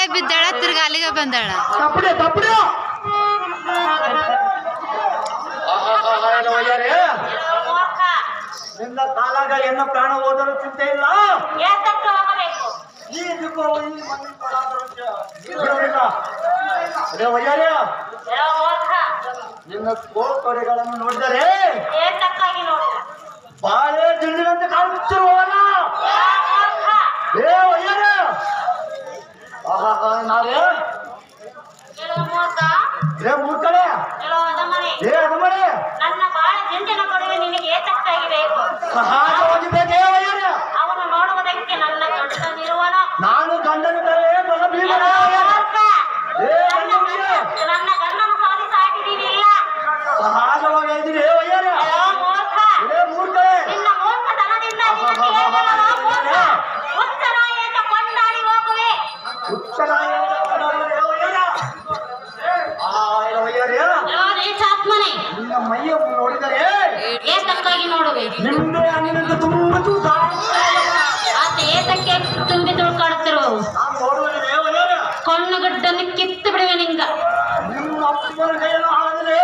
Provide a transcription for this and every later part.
ಇಲ್ಲೇ ಬಿದ್ದಾಳ ತಿರ್ಗ ಅಲ್ಲಿಗೆ ಬಂದಾಳ ತಪ್ಪಡೆ ತಪ್ಪಡೆ ನಿನ್ನ ಕಾಲಾಗ ಎನ್ನ ಪ್ರಾಣ ಹೋದರೂ ಚಿಂತೆ ಇಲ್ಲ ನಿನ್ನ ಕೋಟೆಗಳನ್ನು ನೋಡಿದರೆ ಬಾಳೆ ದಿಂಡಿನಂತೆ ಕಾಣುತ್ತಿರುವವನ ನಾವೇ ಮೂರ್ಖಳೆ ನನ್ನ ಬಾಳ ದಿಂಡಿನ ಕೊಡುವೆ ನಿನಗೆ ಏತಕ್ಕಾಗಿಬೇಕು ಸಹಜವಾಗಿ ಬೇಕೇ ಅವನು ನೋಡುವುದಕ್ಕೆ ನನ್ನ ಗಂಡನಿರುವನು ನಾನು ಗಂಡನ ನನ್ನ ಗಂಡನು ಸಾಧಿಸಾಗಿದ್ದೀನಿ ಇಲ್ಲ ಸಹಜವಾಗಿ ಇದ್ದೀನಿ ಮೂರ್ಖ ನಿನ್ನ ಮೂರ್ಖತನದಿಂದ ಹುಚ್ಚನಾಯಿ ಅಂತ ಕೊಂಡಾಡಿ ಹೋಗುವೆ ನೀಚಾತ್ಮನೆ ನಿನ್ನ ಮೈಯ ನೋಡಿದರೆ ಏತಕ್ಕಾಗಿ ನೋಡುವೆ ನಿಂಬೆ ಹಣ್ಣಿನಂತೆ ತುಂಬ ತೂಕ ಆತ ಏತಕ್ಕೆ ತುಂಬಿ ತುಳ್ಕಾಡುತ್ತಿರುವವು ಕಣ್ಣುಗಡ್ಡನ್ನು ಕಿತ್ತು ಬಿಡುವೆ ನಿಂಗ ನಿಮ್ಮ ಅಪ್ಪನ ಕೈಯನ್ನು ಹಾಕಿದ್ರೆ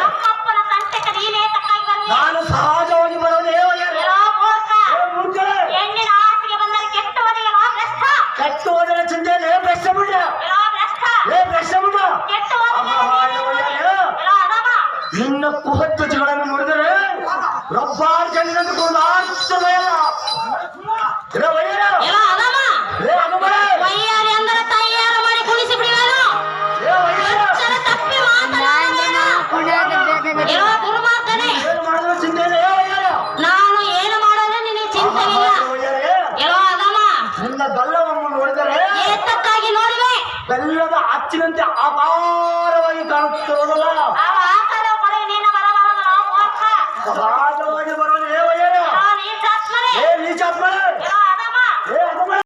ನಮ್ಮಪ್ಪನ ತಂಟೆಕ ನೀನೇತಕ್ಕಾಗಿ ಬಂದೆ ನಾನು ಸಹಜವಾಗಿ ಬರೋದೇ ಹೆಣ್ಣಿನ ಆಸೆಗೆ ಬಂದರೆ ಕೆಟ್ಟವನಿಗೆ ಭ್ರಷ್ಟ ಕೆಟ್ಟು ಹೋದರೆ ಚಿಂತೆ ಪ್ರಶ್ನೆ ಬಿಡ ಪ್ರಶ್ನೆ ಬಿಡ ನಿನ್ನ ಕುಹತ್ವಗಳನ್ನು ನೋಡಿದರೆ ರಬ್ಬಾರ್ ಜನಿನಂತ ಕೊಂದಾಡ್ತದೆಯಲ್ಲ ವೈಯಾರಿ ಅಂದರೆ ತಯಾರು ಮಾಡಿ ಕುಣಿಸಿ ಬಿಡುವೆನು ತಪ್ಪಿ ದುರ್ಮಾರ್ಗನೆ ಚಿಂತೆ ನಾನು ಏನು ಮಾಡೋದು ನಿನಗೆ ಚಿಂತೆಯಿಲ್ಲ ಎಲ್ಲೋ ಅದಮ್ಮ ನಿನ್ನ ಗಲ್ಲವನ್ನು ನೋಡಿದರೆ ಏತಕ್ಕಾಗಿ ನೋಡುವೆ ಬೆಲ್ಲದ ಅಚ್ಚಿನಂತೆ ಅಪಾರವಾಗಿ ಕಾಣುತ್ತಿರೋದಲ್ಲ ಅವ ಆಕಾರ ಕೊಡುವೆ ನಿನ್ನ ಬರಬಾರದು ಮೂರ್ಖ